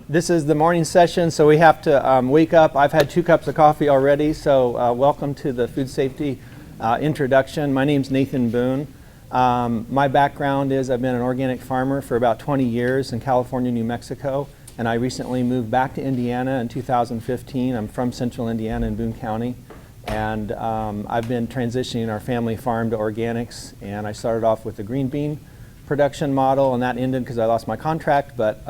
This is the morning session, so we have to wake up. I've had 2 cups of coffee already, so welcome to the food safety introduction. My name's Nathan Boone. My background is I've been an organic farmer for about 20 years in California, New Mexico, and I recently moved back to Indiana in 2015. I'm from central Indiana in Boone County, and I've been transitioning our family farm to organics, and I started off with the green bean production model, and that ended because I lost my contract, but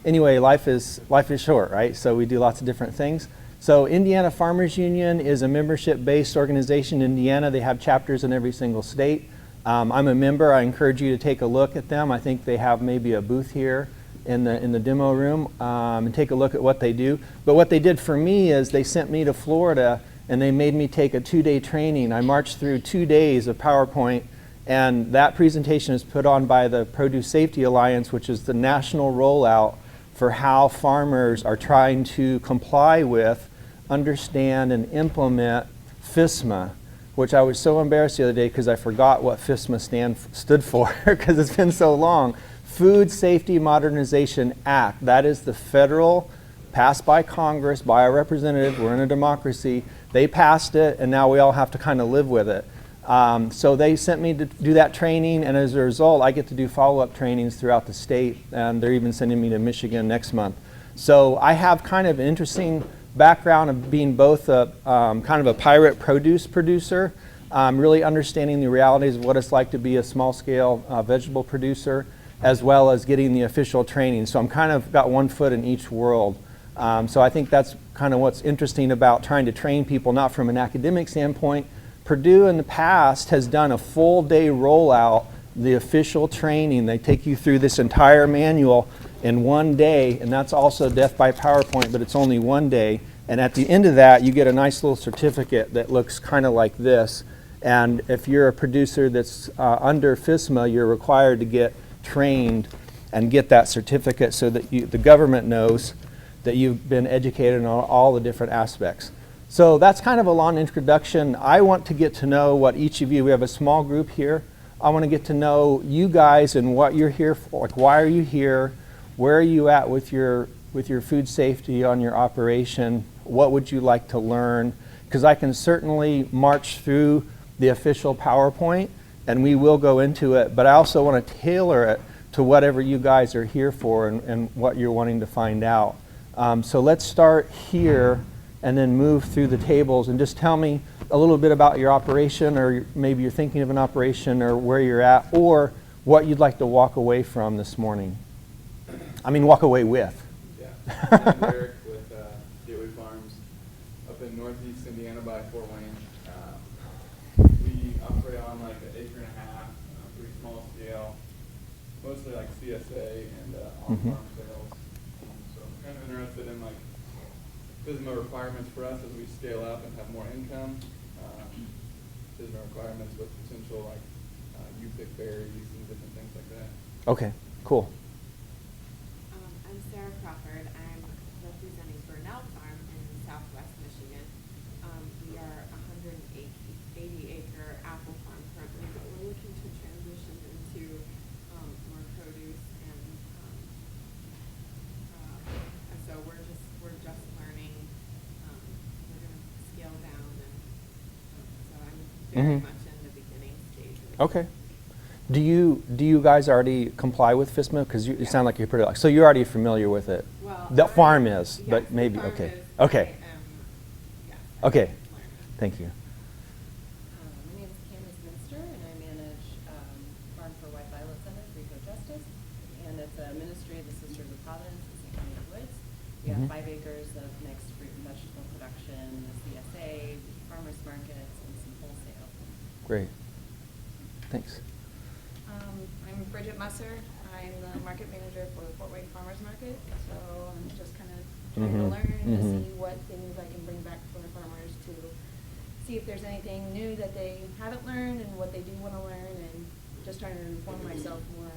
anyway, life is short, right? So we do lots of different things. So Indiana Farmers Union is a membership-based organization in Indiana. They have chapters in every single state. I'm a member. I encourage you to take a look at them. I think they have maybe a booth here in the demo room and take a look at what they do. But what they did for me is they sent me to Florida and they made me take a 2-day training. I marched through 2 days of PowerPoint, and that presentation is put on by the Produce Safety Alliance, which is the national rollout for how farmers are trying to comply with, understand, and implement FSMA, which I was so embarrassed the other day because I forgot what FSMA stood for because it's been so long. Food Safety Modernization Act. That is the federal, passed by Congress, by our representative. We're in a democracy. They passed it, and now we all have to kind of live with it. So they sent me to do that training, and as a result, I get to do follow-up trainings throughout the state, and they're even sending me to Michigan next month. So I have kind of an interesting background of being both a kind of a pirate produce producer, really understanding the realities of what it's like to be a small-scale vegetable producer, as well as getting the official training. So I'm kind of got one foot in each world. So I think that's kind of what's interesting about trying to train people, not from an academic standpoint. Purdue in the past has done a full day rollout, the official training. They take you through this entire manual in 1 day, and that's also death by PowerPoint, but it's only 1 day. And at the end of that, you get a nice little certificate that looks kind of like this. And if you're a producer that's under FSMA, you're required to get trained and get that certificate so that the government knows that you've been educated on all the different aspects. So that's kind of a long introduction. I want to get to know what each of you, we have a small group here. I want to get to know you guys and what you're here for. Like, why are you here? Where are you at with your food safety on your operation? What would you like to learn? Because I can certainly march through the official PowerPoint, and we will go into it, but I also want to tailor it to whatever you guys are here for and what you're wanting to find out. So let's start here and then move through the tables, and just tell me a little bit about your operation, or maybe you're thinking of an operation, or where you're at, or what you'd like to walk away from this morning. I mean, walk away with. Yeah, I'm Eric with Gateway Farms up in northeast Indiana by Fort Wayne. We operate on like 1.5 acres, pretty small scale, mostly like CSA and on-farm sales. So I'm kind of interested in like FSMA requirements for us as we scale up and have more income. FSMA requirements with potential like you-pick berries and different things like that. Okay, cool. I'm Sarah Crawford. I'm representing Burnell Farm in southwest Michigan. We are a 180-acre apple farm currently, but we're looking to transition into more produce, and so we're just learning. We're going to scale down, and so I'm very much in the beginning stages. Okay. Do you guys already comply with FSMA? Because you sound like you're pretty, so you're already familiar with it. Well, the farm is, yes, but maybe, the farm okay. is, Okay. I'm Okay. learning. Thank you. My name is Candace Minster, and I manage Farm for White Violet Center for Eco Justice, and it's a ministry of the Sisters of Providence in St. County Woods. We have 5 acres of mixed fruit and vegetable production, a CSA, farmers markets, and some wholesale. Great. Thanks. I'm Bridget Musser. I'm the market manager for the Fort Wayne Farmers Market. So I'm just kind of trying to learn to see what things I can bring back to our farmers, to see if there's anything new that they haven't learned and what they do want to learn, and just trying to inform myself more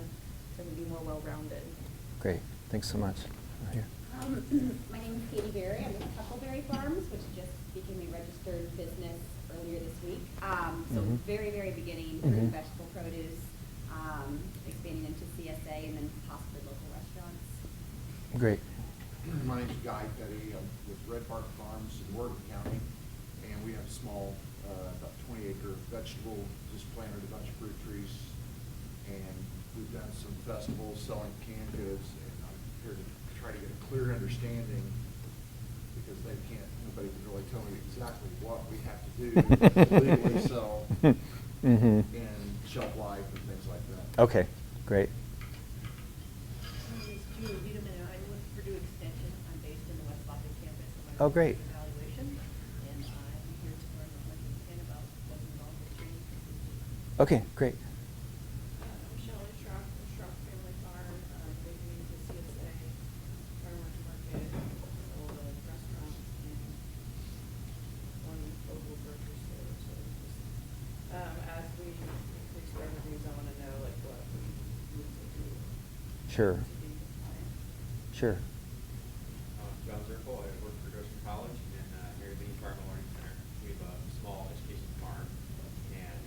so I can be more well-rounded. Great. Thanks so much. Right here. My name is Katie Berry. I'm with Huckleberry Farms, which just became a registered business earlier this week. So very, very beginning, fruit and vegetable produce, expanding into CSA, and then possibly local restaurants. Great. My name's Guy Petty. I'm with Red Park Farms in Morgan County, and we have a small, about 20-acre vegetable, just planted a bunch of fruit trees, and we've done some festivals selling canned goods, and I'm here to try to get a clear understanding, because nobody can really tell me exactly what we have to do to legally sell and shelf life and things like that. Okay, great. My name is Julie Wiedemann, and I'm with Purdue Extension. I'm based in the West Lafayette campus. And Oh, great. Evaluation, and I'm here to learn as much as I can about what's involved with training. Okay, great. I'm Shelley Schrock, the Schrock Family Farm, they do the CSA, farmers market, as well as restaurants and one local grocery store. So just, as we increase revenues, I want to know like what we need to do Sure, to be compliant. sure. John Zirkle, I work for Goshen College and here at the Farm and Learning Center. We have a small education farm and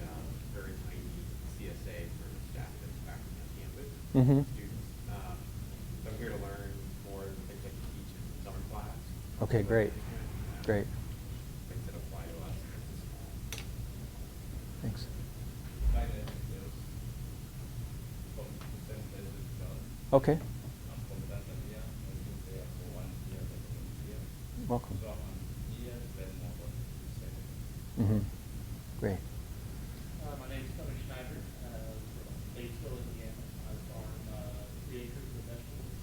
very tiny CSA for the staff that's faculty on campus, Mhm. students. So I'm here to learn more of the things I can teach in summer class. Okay, great, great. Things that apply to us as a small. Thanks. Okay, welcome. Great. My name is Tony Schneider, from Batesville, Indiana. I farm 3 acres of vegetables,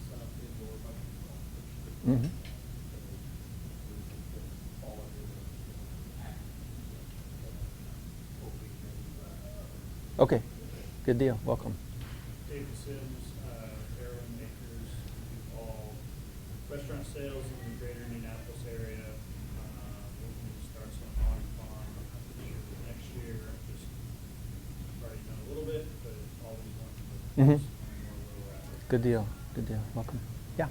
some indoor mushroom Mhm. Okay, good deal, welcome. David Sims, heroin makers, do all restaurant sales in the greater Indianapolis area. Looking to start some on farm next year. Just already done a little bit, but always want to Mhm. learn more where we're at. Good deal, welcome. Yeah.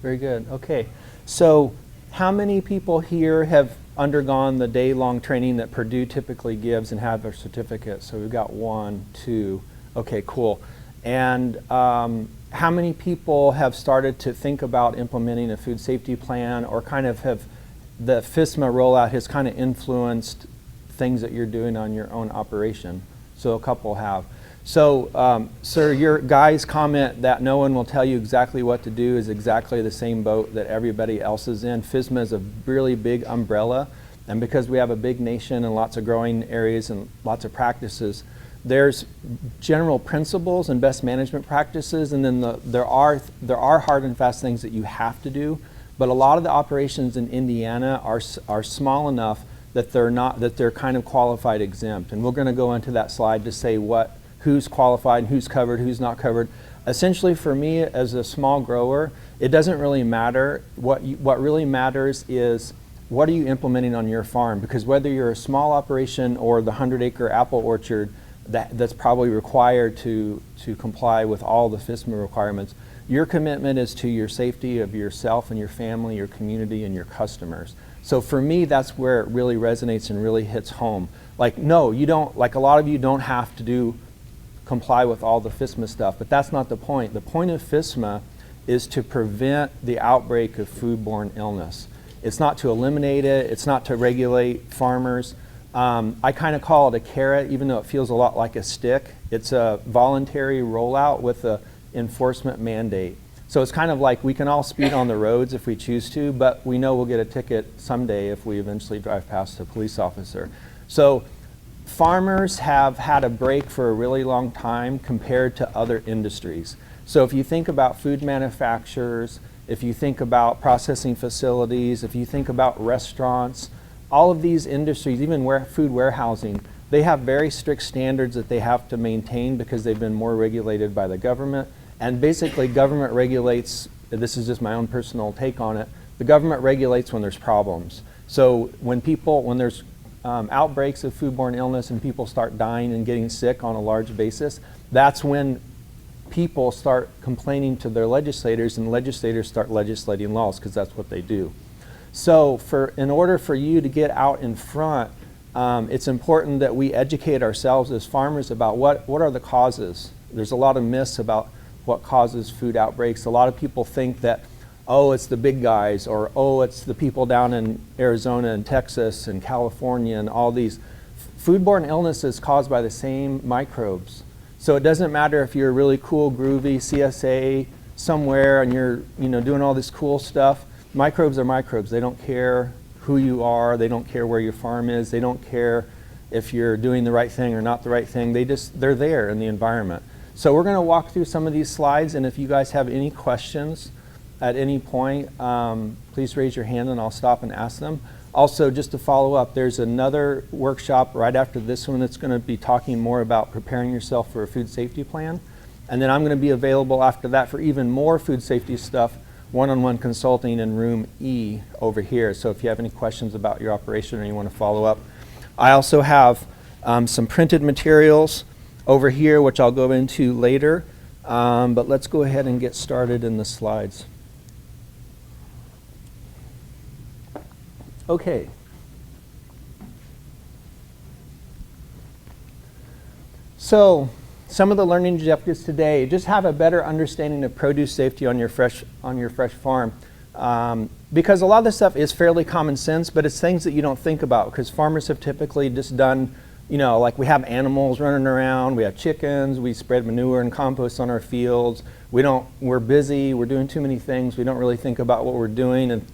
Very good. Okay. So, how many people here have undergone the day-long training that Purdue typically gives and have their certificate? So we've got 1, 2. Okay, cool. And how many people have started to think about implementing a food safety plan, or kind of have the FSMA rollout has kind of influenced things that you're doing on your own operation? So a couple have. So, sir, your guy's comment that no one will tell you exactly what to do is exactly the same boat that everybody else is in. FSMA is a really big umbrella, and because we have a big nation and lots of growing areas and lots of practices, there's general principles and best management practices, and then there are hard and fast things that you have to do. But a lot of the operations in Indiana are small enough that they're kind of qualified exempt, and we're going to go into that slide to say who's qualified, who's covered, who's not covered. Essentially, for me as a small grower, it doesn't really matter. What really matters is what are you implementing on your farm? Because whether you're a small operation or the 100-acre apple orchard that's probably required to comply with all the FSMA requirements, your commitment is to your safety of yourself and your family, your community, and your customers. So for me, that's where it really resonates and really hits home. Like, no, you don't, like a lot of you don't have to comply with all the FSMA stuff, but that's not the point. The point of FSMA is to prevent the outbreak of foodborne illness. It's not to eliminate it, it's not to regulate farmers. I kind of call it a carrot, even though it feels a lot like a stick. It's a voluntary rollout with an enforcement mandate. So it's kind of like we can all speed on the roads if we choose to, but we know we'll get a ticket someday if we eventually drive past a police officer. So farmers have had a break for a really long time compared to other industries. So if you think about food manufacturers, if you think about processing facilities, if you think about restaurants, all of these industries, even food warehousing, they have very strict standards that they have to maintain because they've been more regulated by the government. And basically government regulates, this is just my own personal take on it, the government regulates when there's problems. So when there's outbreaks of foodborne illness and people start dying and getting sick on a large basis, that's when people start complaining to their legislators, and legislators start legislating laws because that's what they do. So in order for you to get out in front, it's important that we educate ourselves as farmers about what are the causes. There's a lot of myths about what causes food outbreaks. A lot of people think that, oh, it's the big guys, or oh, it's the people down in Arizona and Texas and California and all these. Foodborne illness is caused by the same microbes. So it doesn't matter if you're a really cool, groovy CSA somewhere and you're doing all this cool stuff. Microbes are microbes. They don't care who you are. They don't care where your farm is. They don't care if you're doing the right thing or not the right thing. They're there in the environment. So we're going to walk through some of these slides, and if you guys have any questions at any point, please raise your hand and I'll stop and ask them. Also, just to follow up, there's another workshop right after this one that's going to be talking more about preparing yourself for a food safety plan. And then I'm going to be available after that for even more food safety stuff, one-on-one consulting in room E over here. So if you have any questions about your operation or you want to follow up. I also have some printed materials over here, which I'll go into later. But let's go ahead and get started in the slides. Okay. So some of the learning objectives today: just have a better understanding of produce safety on your fresh farm. Because a lot of this stuff is fairly common sense, but it's things that you don't think about because farmers have typically just done, like we have animals running around, we have chickens, we spread manure and compost on our fields. We're busy, we're doing too many things, we don't really think about what we're doing, and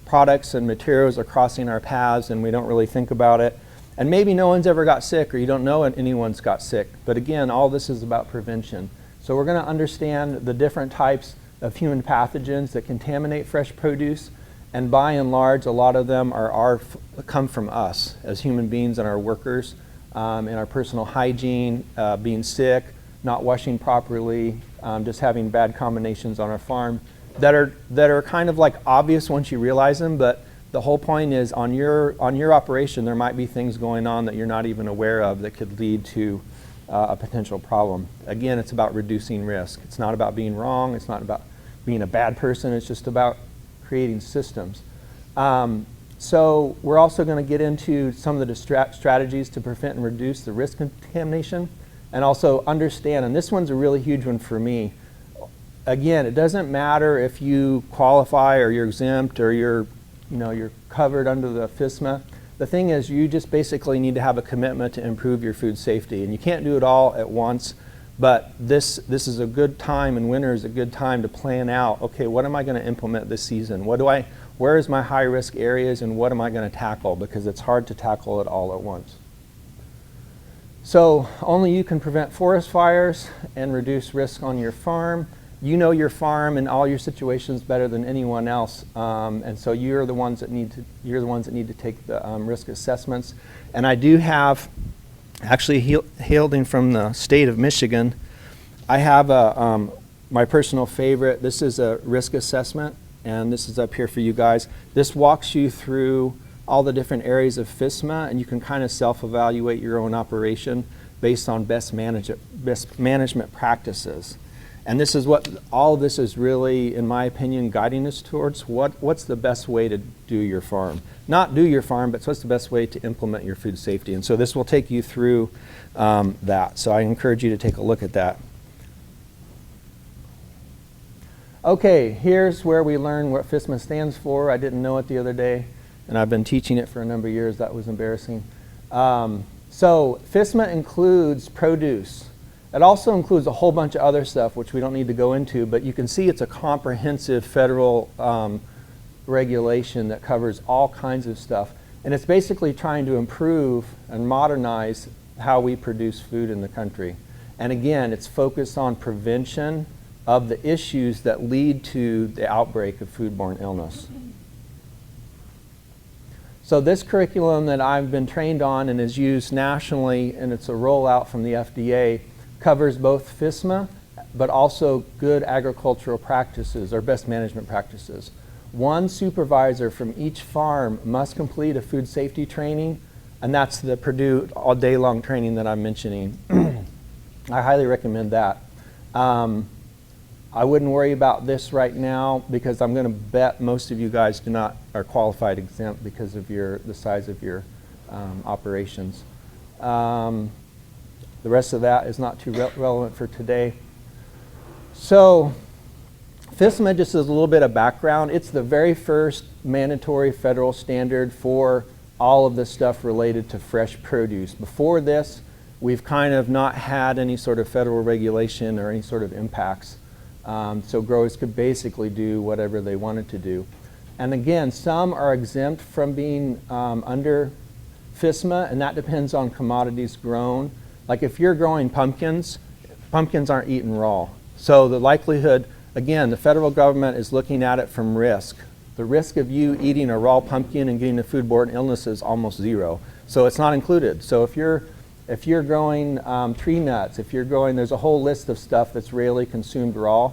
products and materials are crossing our paths and we don't really think about it. And maybe no one's ever got sick, or you don't know anyone's got sick. But again, all this is about prevention. So we're going to understand the different types of human pathogens that contaminate fresh produce. And by and large, a lot of them come from us as human beings and our workers, in our personal hygiene, being sick, not washing properly, just having bad combinations on our farm that are kind of like obvious once you realize them. But the whole point is on your operation, there might be things going on that you're not even aware of that could lead to a potential problem. Again, it's about reducing risk. It's not about being wrong. It's not about being a bad person. It's just about creating systems. So we're also going to get into some of the strategies to prevent and reduce the risk of contamination, and also understand, and this one's a really huge one for me. Again, it doesn't matter if you qualify or you're exempt or you're covered under the FSMA. The thing is, you just basically need to have a commitment to improve your food safety, and you can't do it all at once. But this is a good time, and winter is a good time to plan out, okay, what am I going to implement this season? Where is my high risk areas, and what am I going to tackle? Because it's hard to tackle it all at once. So only you can prevent forest fires and reduce risk on your farm. You know your farm and all your situations better than anyone else, and so you're the ones that need to take the risk assessments. And I do have, actually hailing from the state of Michigan, I have my personal favorite. This is a risk assessment, and this is up here for you guys. This walks you through all the different areas of FSMA, and you can kind of self-evaluate your own operation based on best management practices. And this is what all of this is really, in my opinion, guiding us towards. What's the best way to do your farm? Not do your farm, but what's the best way to implement your food safety? And so this will take you through that. So I encourage you to take a look at that. Okay, here's where we learn what FSMA stands for. I didn't know it the other day, and I've been teaching it for a number of years. That was embarrassing. So FSMA includes produce. It also includes a whole bunch of other stuff, which we don't need to go into, but you can see it's a comprehensive federal regulation that covers all kinds of stuff. And it's basically trying to improve and modernize how we produce food in the country. And again, it's focused on prevention of the issues that lead to the outbreak of foodborne illness. So this curriculum that I've been trained on and is used nationally, and it's a rollout from the FDA, covers both FSMA, but also good agricultural practices or best management practices. One supervisor from each farm must complete a food safety training, and that's the Purdue all day long training that I'm mentioning. I highly recommend that. I wouldn't worry about this right now because I'm going to bet most of you guys are qualified exempt because of the size of your operations. The rest of that is not too relevant for today. So FSMA, just as a little bit of background, it's the very first mandatory federal standard for all of the stuff related to fresh produce. Before this, we've kind of not had any sort of federal regulation or any sort of impacts. So growers could basically do whatever they wanted to do. And again, some are exempt from being under FSMA, and that depends on commodities grown. Like if you're growing pumpkins, pumpkins aren't eaten raw. So the likelihood, again, the federal government is looking at it from risk. The risk of you eating a raw pumpkin and getting a foodborne illness is almost zero. So it's not included. So if you're growing tree nuts, there's a whole list of stuff that's rarely consumed raw.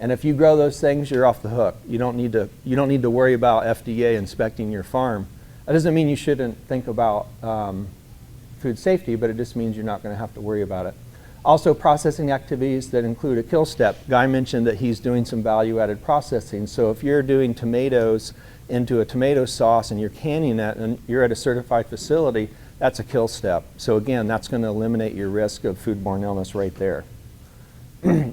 And if you grow those things, you're off the hook. You don't need to worry about FDA inspecting your farm. That doesn't mean you shouldn't think about food safety, but it just means you're not going to have to worry about it. Also, processing activities that include a kill step. Guy mentioned that he's doing some value-added processing. So if you're doing tomatoes into a tomato sauce and you're canning it and you're at a certified facility, that's a kill step. So again, that's going to eliminate your risk of foodborne illness right there.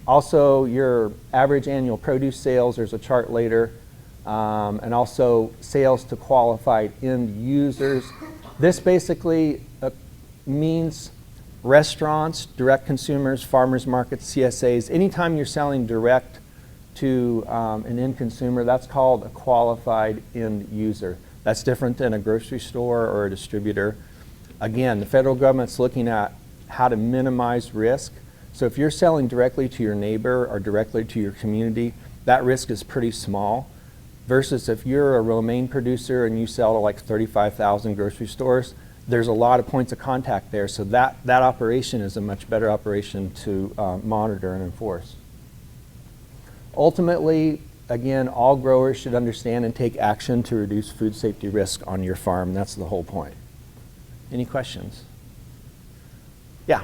Also, your average annual produce sales, there's a chart later, and also sales to qualified end users. This basically means restaurants, direct consumers, farmers markets, CSAs. Anytime you're selling direct to an end consumer, that's called a qualified end user. That's different than a grocery store or a distributor. Again, the federal government's looking at how to minimize risk. So if you're selling directly to your neighbor or directly to your community, that risk is pretty small. Versus if you're a romaine producer and you sell to like 35,000 grocery stores, there's a lot of points of contact there. So that operation is a much better operation to monitor and enforce. Ultimately, again, all growers should understand and take action to reduce food safety risk on your farm. That's the whole point. Any questions? Yeah.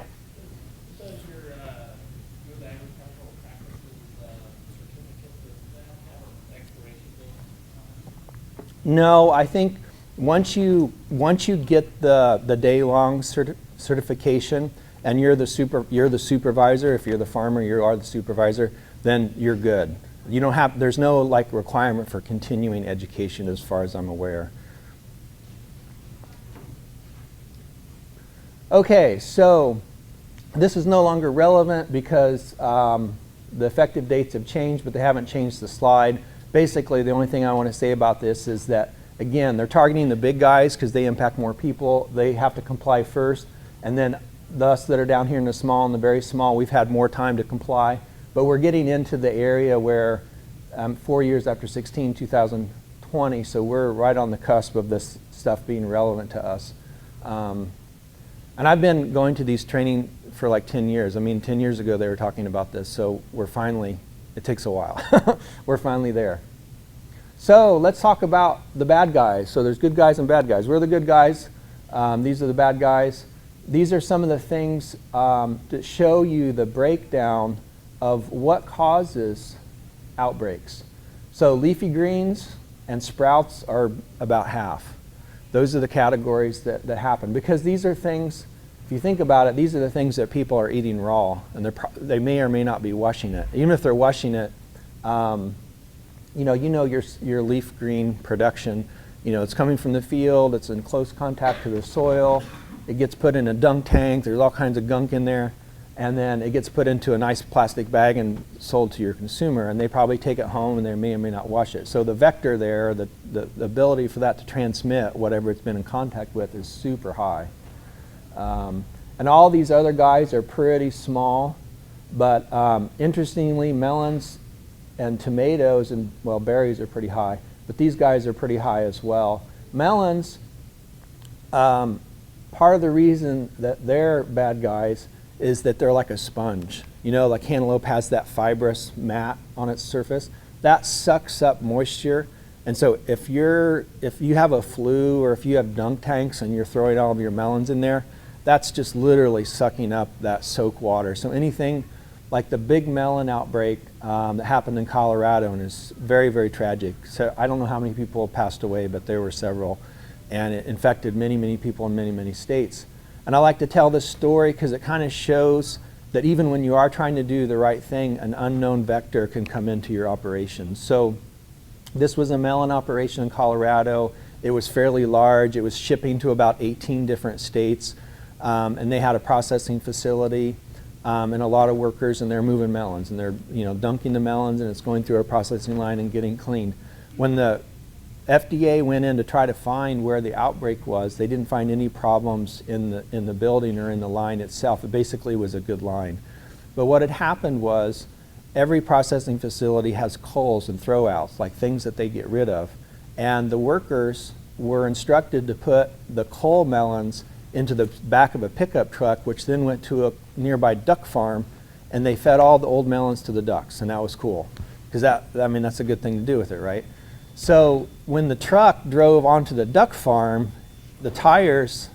Does your good agricultural practices certificate, does that have an expiration date? No, I think once you get the day-long certification and you're the supervisor, if you're the farmer, you are the supervisor, then you're good. There's no like requirement for continuing education as far as I'm aware. Okay, so this is no longer relevant because the effective dates have changed, but they haven't changed the slide. Basically, the only thing I want to say about this is that, again, they're targeting the big guys because they impact more people. They have to comply first, and then us that are down here in the small and the very small, we've had more time to comply. But we're getting into the area where 4 years after 2020, so we're right on the cusp of this stuff being relevant to us. And I've been going to these training for like 10 years. I mean, 10 years ago they were talking about this, so we're finally, it takes a while. We're finally there. So let's talk about the bad guys. So there's good guys and bad guys. We're the good guys. These are the bad guys. These are some of the things that show you the breakdown of what causes outbreaks. So leafy greens and sprouts are about half. Those are the categories that happen, because these are things, if you think about it, these are the things that people are eating raw, and they may or may not be washing it. Even if they're washing it, your leaf green production, it's coming from the field, it's in close contact to the soil, it gets put in a dunk tank, there's all kinds of gunk in there, and then it gets put into a nice plastic bag and sold to your consumer, and they probably take it home and they may or may not wash it. So the vector there, the ability for that to transmit whatever it's been in contact with is super high. And all these other guys are pretty small, but interestingly, melons and tomatoes and, well, berries are pretty high, but these guys are pretty high as well. Melons, part of the reason that they're bad guys is that they're like a sponge. Like cantaloupe has that fibrous mat on its surface. That sucks up moisture. And so if you have a flue or if you have dunk tanks and you're throwing all of your melons in there, that's just literally sucking up that soak water. So anything like the big melon outbreak that happened in Colorado, and is very, very tragic. So I don't know how many people passed away, but there were several, and it infected many, many people in many, many states. And I like to tell this story because it kind of shows that even when you are trying to do the right thing, an unknown vector can come into your operation. So this was a melon operation in Colorado. It was fairly large. It was shipping to about 18 different states, and they had a processing facility and a lot of workers, and they're moving melons, and they're dunking the melons, and it's going through a processing line and getting cleaned. When the FDA went in to try to find where the outbreak was, they didn't find any problems in the building or in the line itself. It basically was a good line. But what had happened was every processing facility has culls and throwouts, like things that they get rid of. And the workers were instructed to put the cull melons into the back of a pickup truck, which then went to a nearby duck farm, and they fed all the old melons to the ducks, and that was cool. Because that's a good thing to do with it, right? So when the truck drove onto the duck farm, the tires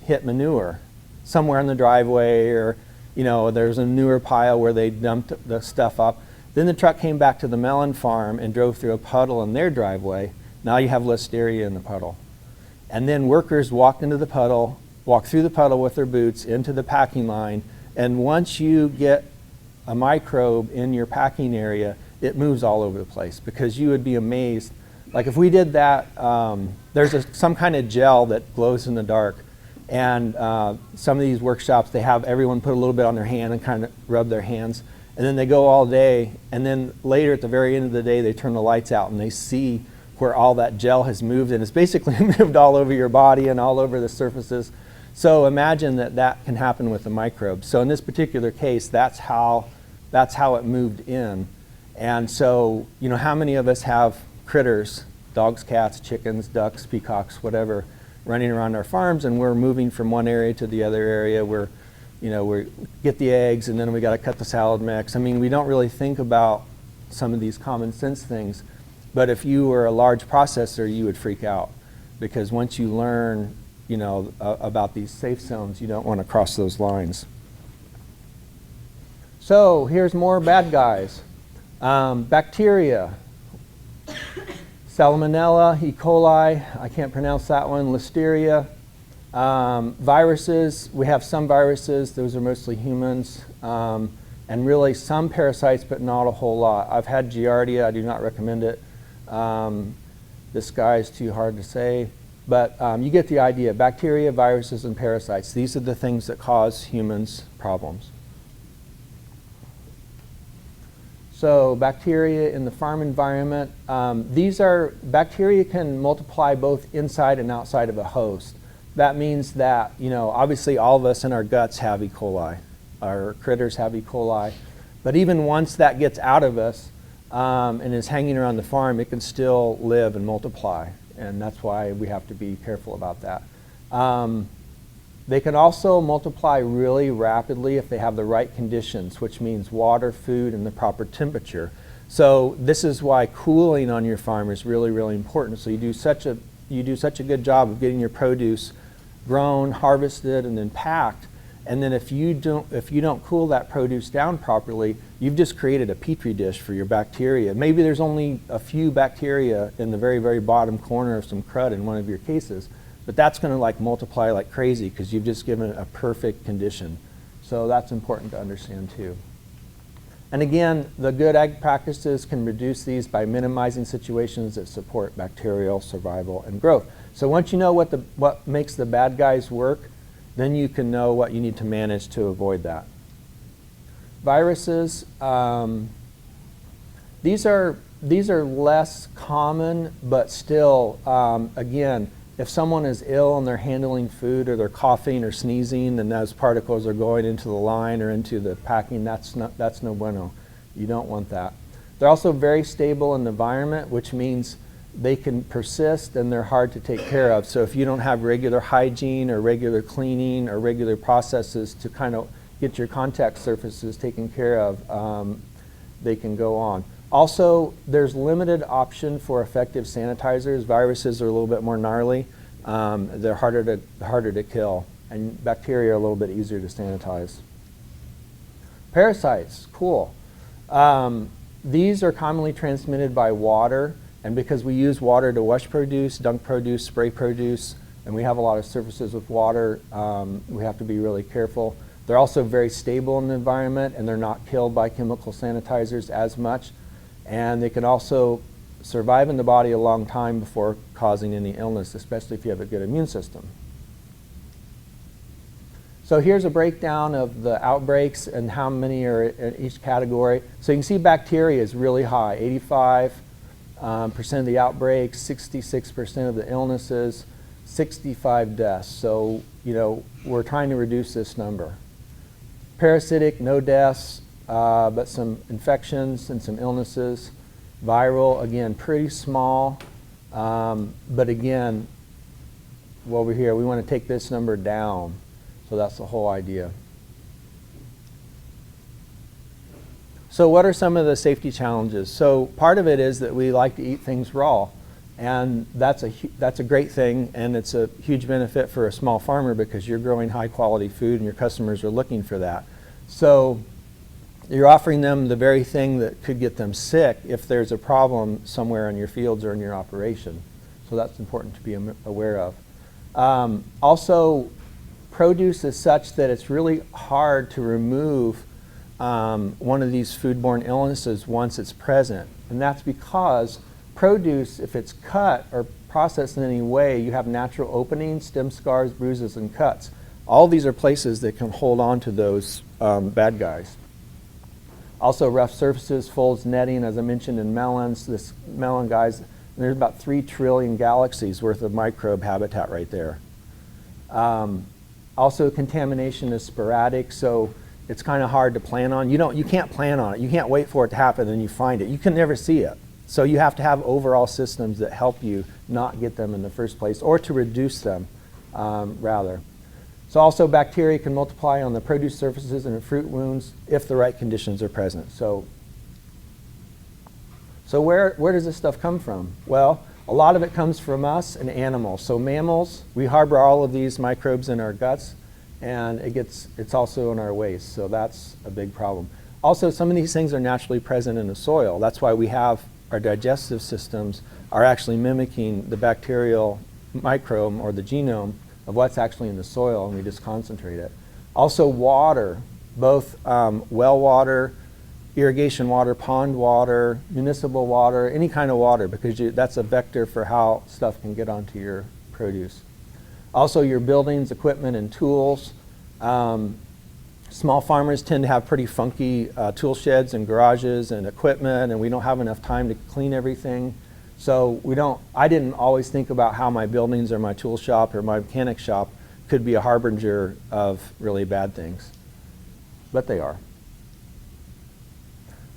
hit manure somewhere in the driveway, or there's a manure pile where they dumped the stuff up. Then the truck came back to the melon farm and drove through a puddle in their driveway. Now you have listeria in the puddle. And then workers walked through the puddle with their boots into the packing line, and once you get a microbe in your packing area, it moves all over the place, because you would be amazed. Like if we did that, there's some kind of gel that glows in the dark, and some of these workshops, they have everyone put a little bit on their hand and kind of rub their hands, and then they go all day, and then later at the very end of the day, they turn the lights out and they see where all that gel has moved, and it's basically moved all over your body and all over the surfaces. So imagine that can happen with the microbes. So in this particular case, that's how it moved in. And so, how many of us have critters, dogs, cats, chickens, ducks, peacocks, whatever, running around our farms, and we're moving from one area to the other area. We get the eggs, and then we got to cut the salad mix. I mean, we don't really think about some of these common sense things, but if you were a large processor, you would freak out, because once you learn, about these safe zones, you don't want to cross those lines. So here's more bad guys. Bacteria, Salmonella, E. coli, I can't pronounce that one, Listeria. Viruses, we have some viruses, those are mostly humans, and really some parasites, but not a whole lot. I've had Giardia, I do not recommend it. This guy is too hard to say, but you get the idea. Bacteria, viruses, and parasites, these are the things that cause humans problems. So bacteria in the farm environment, bacteria can multiply both inside and outside of a host. That means that, obviously all of us in our guts have E. coli. Our critters have E. coli. But even once that gets out of us and is hanging around the farm, it can still live and multiply. And that's why we have to be careful about that. They can also multiply really rapidly if they have the right conditions, which means water, food, and the proper temperature. So this is why cooling on your farm is really, really important. So you do such a good job of getting your produce grown, harvested, and then packed. And then if you don't cool that produce down properly, you've just created a petri dish for your bacteria. Maybe there's only a few bacteria in the very, very bottom corner of some crud in one of your cases. But that's going to multiply like crazy because you've just given it a perfect condition. So that's important to understand too. And again, the good ag practices can reduce these by minimizing situations that support bacterial survival and growth. So once you know what makes the bad guys work, then you can know what you need to manage to avoid that. Viruses, these are less common, but still, again, if someone is ill and they're handling food, or they're coughing or sneezing, and those particles are going into the line or into the packing, that's no bueno. You don't want that. They're also very stable in the environment, which means they can persist and they're hard to take care of. So if you don't have regular hygiene or regular cleaning or regular processes to kind of get your contact surfaces taken care of, they can go on. Also, there's limited option for effective sanitizers. Viruses are a little bit more gnarly. They're harder to kill, and bacteria are a little bit easier to sanitize. Parasites, cool. These are commonly transmitted by water, and because we use water to wash produce, dunk produce, spray produce, and we have a lot of surfaces with water, we have to be really careful. They're also very stable in the environment, and they're not killed by chemical sanitizers as much. And they can also survive in the body a long time before causing any illness, especially if you have a good immune system. So here's a breakdown of the outbreaks and how many are in each category. So you can see bacteria is really high, 85% of the outbreaks, 66% of the illnesses, 65 deaths. So, you know, we're trying to reduce this number. Parasitic, no deaths, but some infections and some illnesses. Viral, again, pretty small. But again, over here, we want to take this number down. So that's the whole idea. So what are some of the safety challenges? So part of it is that we like to eat things raw. And that's a great thing, and it's a huge benefit for a small farmer because you're growing high quality food and your customers are looking for that. So you're offering them the very thing that could get them sick if there's a problem somewhere in your fields or in your operation. So that's important to be aware of. Also, produce is such that it's really hard to remove one of these foodborne illnesses once it's present. And that's because produce, if it's cut or processed in any way, you have natural openings, stem scars, bruises, and cuts. All these are places that can hold on to those bad guys. Also rough surfaces, folds, netting, as I mentioned in melons. This melon, guys, there's about 3 trillion galaxies worth of microbe habitat right there. Also, contamination is sporadic, so it's kind of hard to plan on. You can't plan on it. You can't wait for it to happen and you find it. You can never see it. So you have to have overall systems that help you not get them in the first place or to reduce them, rather. So also bacteria can multiply on the produce surfaces and in fruit wounds if the right conditions are present. So where does this stuff come from? Well, a lot of it comes from us and animals. So mammals, we harbor all of these microbes in our guts, and it's also in our waste. So that's a big problem. Also, some of these things are naturally present in the soil. That's why we have our digestive systems are actually mimicking the bacterial microbe or the genome of what's actually in the soil, and we just concentrate it. Also water, both well water, irrigation water, pond water, municipal water, any kind of water, because that's a vector for how stuff can get onto your produce. Also your buildings, equipment, and tools. Small farmers tend to have pretty funky tool sheds and garages and equipment, and we don't have enough time to clean everything. So I didn't always think about how my buildings or my tool shop or my mechanic shop could be a harbinger of really bad things, but they are.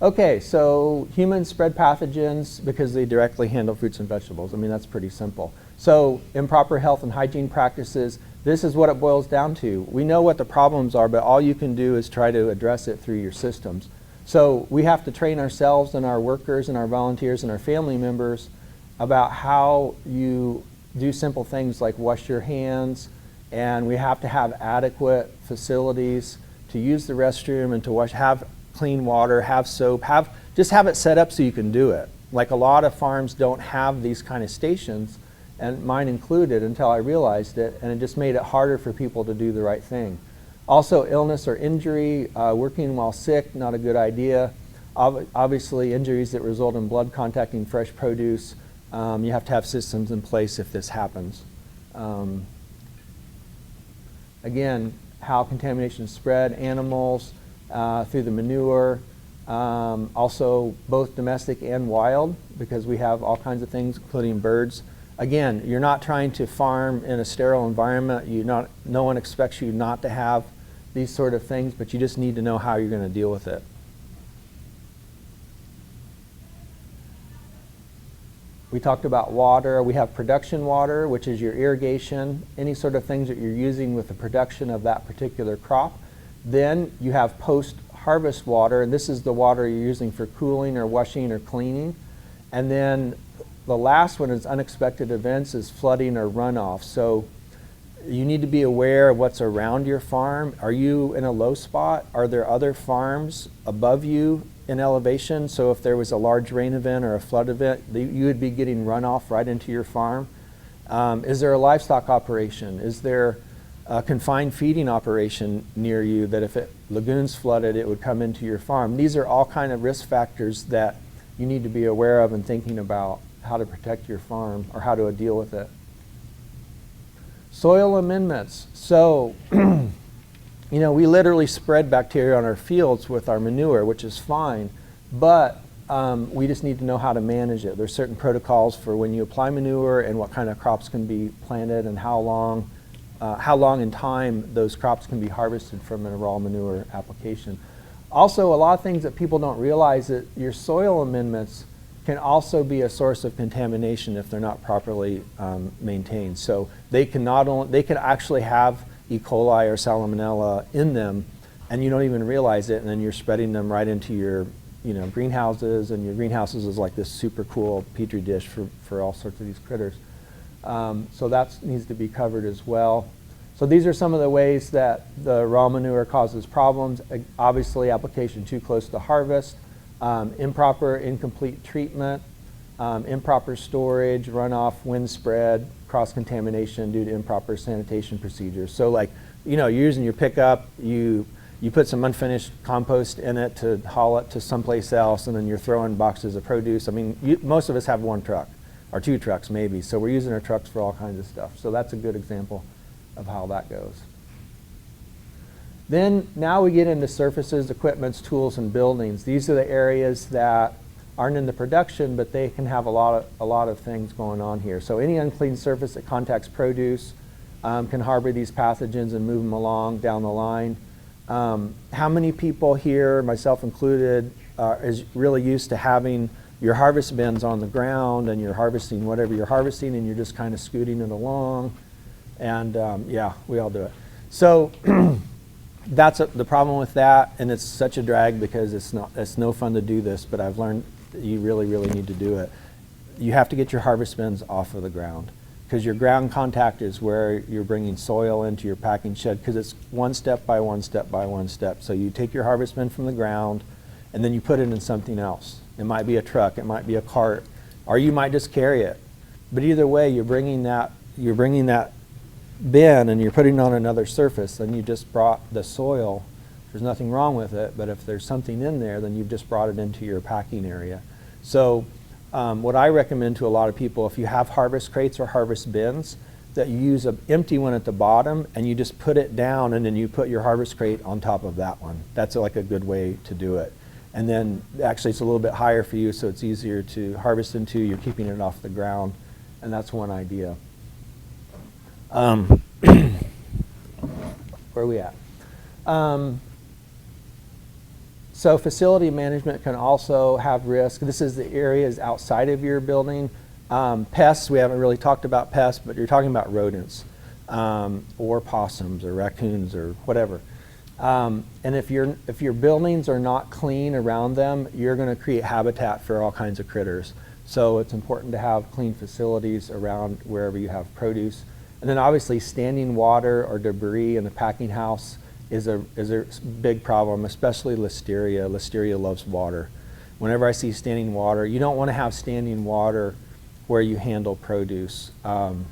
Okay, so humans spread pathogens because they directly handle fruits and vegetables. I mean, that's pretty simple. So improper health and hygiene practices, this is what it boils down to. We know what the problems are, but all you can do is try to address it through your systems. So we have to train ourselves and our workers and our volunteers and our family members about how you do simple things like wash your hands, and we have to have adequate facilities to use the restroom and to wash, have clean water, have soap, just have it set up so you can do it. Like a lot of farms don't have these kind of stations, and mine included, until I realized it, and it just made it harder for people to do the right thing. Also, illness or injury, working while sick, not a good idea. Obviously, injuries that result in blood contacting fresh produce, you have to have systems in place if this happens. Again, how contamination is spread, animals, through the manure, also both domestic and wild, because we have all kinds of things, including birds. Again, you're not trying to farm in a sterile environment. No one expects you not to have these sort of things, but you just need to know how you're going to deal with it. We talked about water. We have production water, which is your irrigation, any sort of things that you're using with the production of that particular crop. Then you have post-harvest water, and this is the water you're using for cooling or washing or cleaning. And then the last one is unexpected events, is flooding or runoff. So You need to be aware of what's around your farm. Are you in a low spot? Are there other farms above you in elevation? So if there was a large rain event or a flood event, you would be getting runoff right into your farm. Is there a livestock operation? Is there a confined feeding operation near you that if lagoons flooded, it would come into your farm? These are all kind of risk factors that you need to be aware of and thinking about how to protect your farm or how to deal with it. Soil amendments. So, we literally spread bacteria on our fields with our manure, which is fine, but we just need to know how to manage it. There's certain protocols for when you apply manure and what kind of crops can be planted and how long in time those crops can be harvested from a raw manure application. Also, a lot of things that people don't realize that your soil amendments can also be a source of contamination if they're not properly maintained. So they can actually have E. coli or salmonella in them, and you don't even realize it, and then you're spreading them right into your greenhouses, and your greenhouses is like this super cool petri dish for all sorts of these critters. So that needs to be covered as well. So these are some of the ways that the raw manure causes problems. Obviously, application too close to harvest, improper, incomplete treatment, improper storage, runoff, wind spread, cross-contamination due to improper sanitation procedures. So like, you're using your pickup, you put some unfinished compost in it to haul it to someplace else, and then you're throwing boxes of produce. I mean, most of us have one truck, or two trucks maybe, so we're using our trucks for all kinds of stuff. So that's a good example of how that goes. Then now we get into surfaces, equipments, tools, and buildings. These are the areas that aren't in the production, but they can have a lot of things going on here. So any unclean surface that contacts produce can harbor these pathogens and move them along down the line. How many people here, myself included, is really used to having your harvest bins on the ground and you're harvesting whatever you're harvesting and you're just kind of scooting it along? And yeah, we all do it. So that's the problem with that, and it's such a drag because it's no fun to do this, but I've learned that you really, really need to do it. You have to get your harvest bins off of the ground because your ground contact is where you're bringing soil into your packing shed because it's one step by one step by one step. So you take your harvest bin from the ground and then you put it in something else. It might be a truck, it might be a cart, or you might just carry it. But either way, you're bringing that bin and you're putting it on another surface, and you just brought the soil. There's nothing wrong with it, but if there's something in there, then you've just brought it into your packing area. So what I recommend to a lot of people, if you have harvest crates or harvest bins, that you use an empty one at the bottom and you just put it down and then you put your harvest crate on top of that one. That's like a good way to do it. And then actually it's a little bit higher for you, so it's easier to harvest into. You're keeping it off the ground, and that's one idea. Where are we at? So facility management can also have risk. This is the areas outside of your building. Pests, we haven't really talked about pests, but you're talking about rodents or possums or raccoons or whatever. And if your buildings are not clean around them, you're going to create habitat for all kinds of critters. So it's important to have clean facilities around wherever you have produce. And then obviously standing water or debris in the packing house is a big problem, especially listeria. Listeria loves water. Whenever I see standing water, you don't want to have standing water where you handle produce. You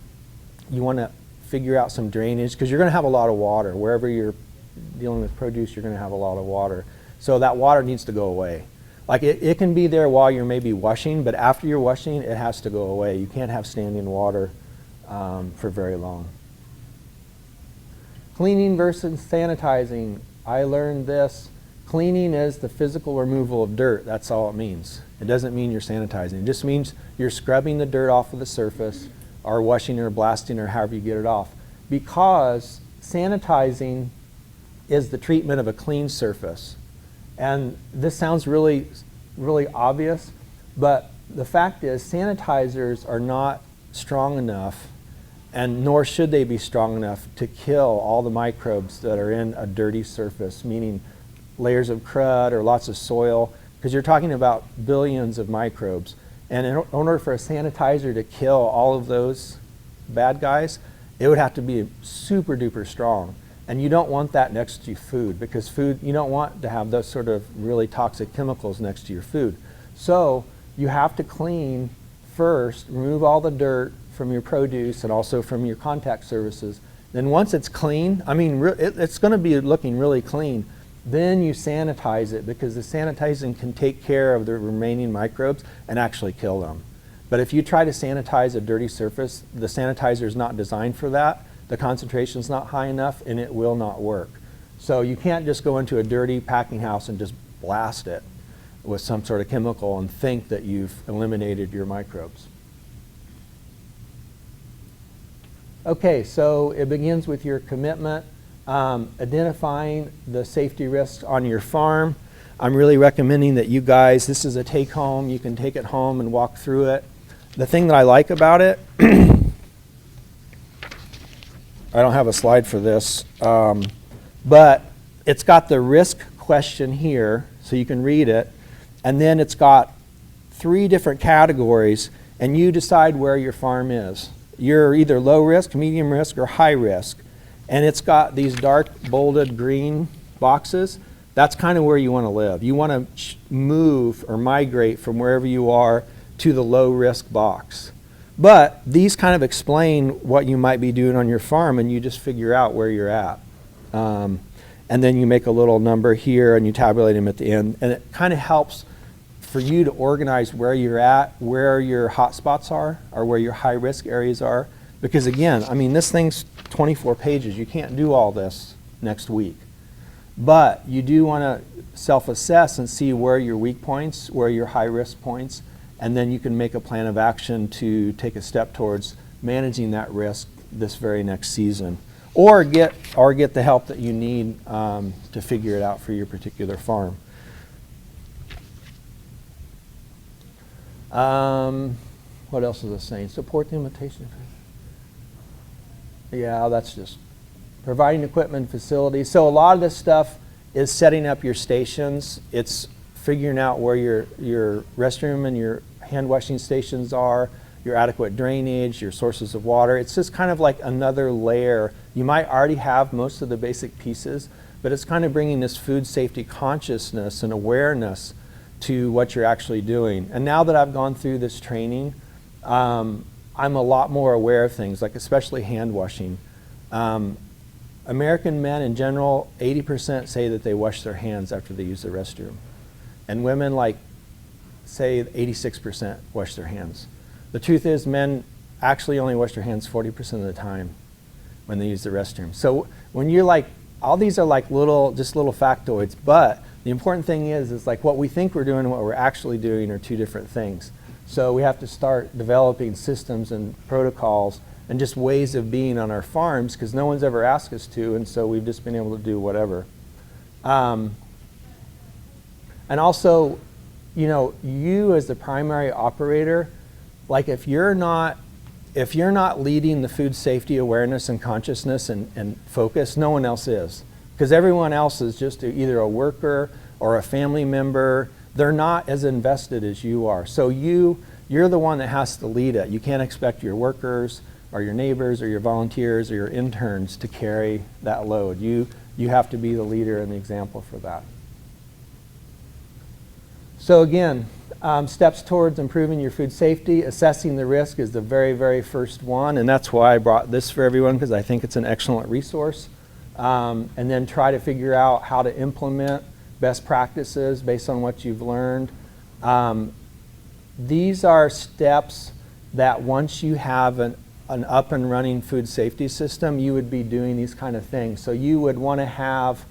want to figure out some drainage because you're going to have a lot of water. Wherever you're dealing with produce, you're going to have a lot of water. So that water needs to go away. Like it can be there while you're maybe washing, but after you're washing, it has to go away. You can't have standing water for very long. Cleaning versus sanitizing. I learned this. Cleaning is the physical removal of dirt. That's all it means. It doesn't mean you're sanitizing. It just means you're scrubbing the dirt off of the surface or washing or blasting or however you get it off. Because sanitizing is the treatment of a clean surface. And this sounds really, really obvious, but the fact is sanitizers are not strong enough, and nor should they be strong enough to kill all the microbes that are in a dirty surface, meaning layers of crud or lots of soil, because you're talking about billions of microbes. And in order for a sanitizer to kill all of those bad guys, it would have to be super duper strong. And you don't want that next to food, because food, you don't want to have those sort of really toxic chemicals next to your food. So you have to clean first, remove all the dirt from your produce and also from your contact surfaces. Then once it's clean, I mean, it's going to be looking really clean. Then you sanitize it, because the sanitizing can take care of the remaining microbes and actually kill them. But if you try to sanitize a dirty surface, the sanitizer is not designed for that. The concentration is not high enough, and it will not work. So you can't just go into a dirty packing house and just blast it with some sort of chemical and think that you've eliminated your microbes. Okay, so it begins with your commitment, identifying the safety risks on your farm. I'm really recommending that you guys, this is a take home, you can take it home and walk through it. The thing that I like about it, I don't have a slide for this, but it's got the risk question here, so you can read it, and then it's got 3 different categories, and you decide where your farm is. You're either low risk, medium risk, or high risk, and it's got these dark bolded green boxes. That's kind of where you want to live. You want to move or migrate from wherever you are to the low risk box. But these kind of explain what you might be doing on your farm, and you just figure out where you're at. And then you make a little number here and you tabulate them at the end. And it kind of helps for you to organize where you're at, where your hot spots are, or where your high risk areas are. Because again, I mean, this thing's 24 pages. You can't do all this next week. But you do want to self-assess and see where your weak points, where your high risk points, and then you can make a plan of action to take a step towards managing that risk this very next season, or get the help that you need to figure it out for your particular farm. What else is it saying? Support the imitation. Yeah, that's just providing equipment and facilities. So a lot of this stuff is setting up your stations. It's figuring out where your restroom and your hand washing stations are, your adequate drainage, your sources of water. It's just kind of like another layer. You might already have most of the basic pieces, but it's kind of bringing this food safety consciousness and awareness to what you're actually doing. And now that I've gone through this training, I'm a lot more aware of things, like especially hand washing. American men in general, 80% say that they wash their hands after they use the restroom. And women, like, say 86% wash their hands. The truth is, men actually only wash their hands 40% of the time when they use the restroom. So when you're like, all these are like just little factoids, but the important thing is like what we think we're doing and what we're actually doing are 2 different things. So we have to start developing systems and protocols and just ways of being on our farms, because no one's ever asked us to, and so we've just been able to do whatever. And also, you know, you as the primary operator, like if you're not leading the food safety awareness and consciousness and focus, no one else is. Because everyone else is just either a worker or a family member. They're not as invested as you are. So you're the one that has to lead it. You can't expect your workers or your neighbors or your volunteers or your interns to carry that load. You have to be the leader and the example for that. So again, steps towards improving your food safety. Assessing the risk is the very, very first one, and that's why I brought this for everyone, because I think it's an excellent resource. And then try to figure out how to implement best practices based on what you've learned. These are steps that once you have an up and running food safety system, you would be doing these kind of things. So you would want to have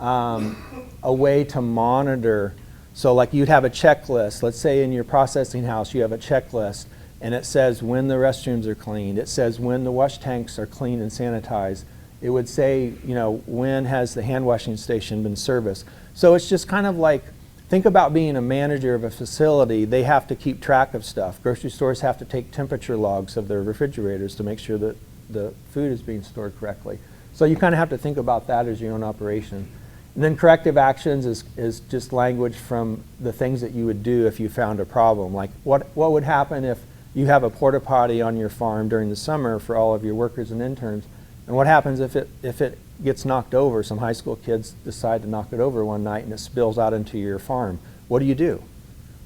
a way to monitor. So like you'd have a checklist. Let's say in your processing house you have a checklist, and it says when the restrooms are cleaned. It says when the wash tanks are cleaned and sanitized. It would say, you know, when has the hand washing station been serviced. So it's just kind of like, think about being a manager of a facility. They have to keep track of stuff. Grocery stores have to take temperature logs of their refrigerators to make sure that the food is being stored correctly. So you kind of have to think about that as your own operation. And then corrective actions is just language from the things that you would do if you found a problem. Like what would happen if you have a porta potty on your farm during the summer for all of your workers and interns. And what happens if it gets knocked over? Some high school kids decide to knock it over one night and it spills out into your farm. What do you do?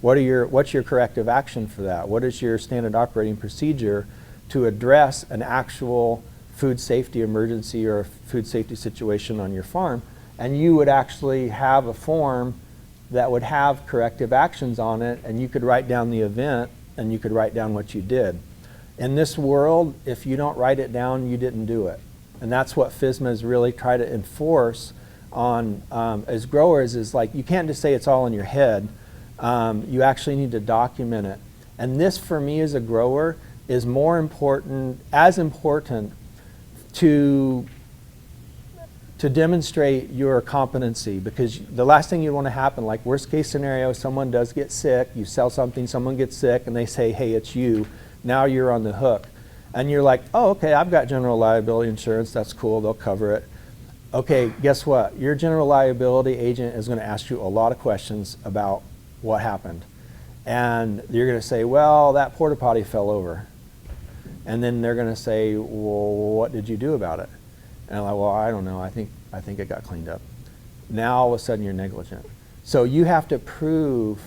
What's your corrective action for that? What is your standard operating procedure to address an actual food safety emergency or a food safety situation on your farm? And you would actually have a form that would have corrective actions on it, and you could write down the event and you could write down what you did. In this world, if you don't write it down, you didn't do it. And that's what FSMA is really trying to enforce on as growers, is like, you can't just say it's all in your head. You actually need to document it. And this, for me as a grower, is more important, as important to demonstrate your competency, because the last thing you want to happen, like worst case scenario, someone does get sick, you sell something, someone gets sick, and they say, hey, it's you. Now you're on the hook. And you're like, oh, okay, I've got general liability insurance, that's cool, they'll cover it. Okay, guess what? Your general liability agent is going to ask you a lot of questions about what happened. And you're going to say, well, that porta potty fell over. And then they're going to say, well, what did you do about it? And I'm like, well, I don't know. I think it got cleaned up. Now all of a sudden you're negligent. So you have to prove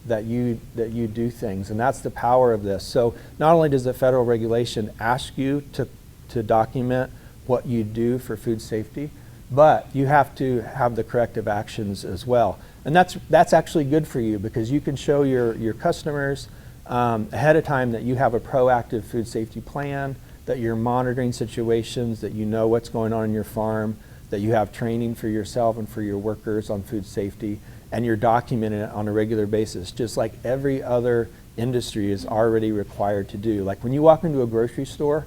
that you do things, and that's the power of this. So not only does the federal regulation ask you to document what you do for food safety, but you have to have the corrective actions as well. And that's actually good for you, because you can show your customers ahead of time that you have a proactive food safety plan, that you're monitoring situations, that you know what's going on in your farm, that you have training for yourself and for your workers on food safety, and you're documenting it on a regular basis, just like every other industry is already required to do. Like when you walk into a grocery store,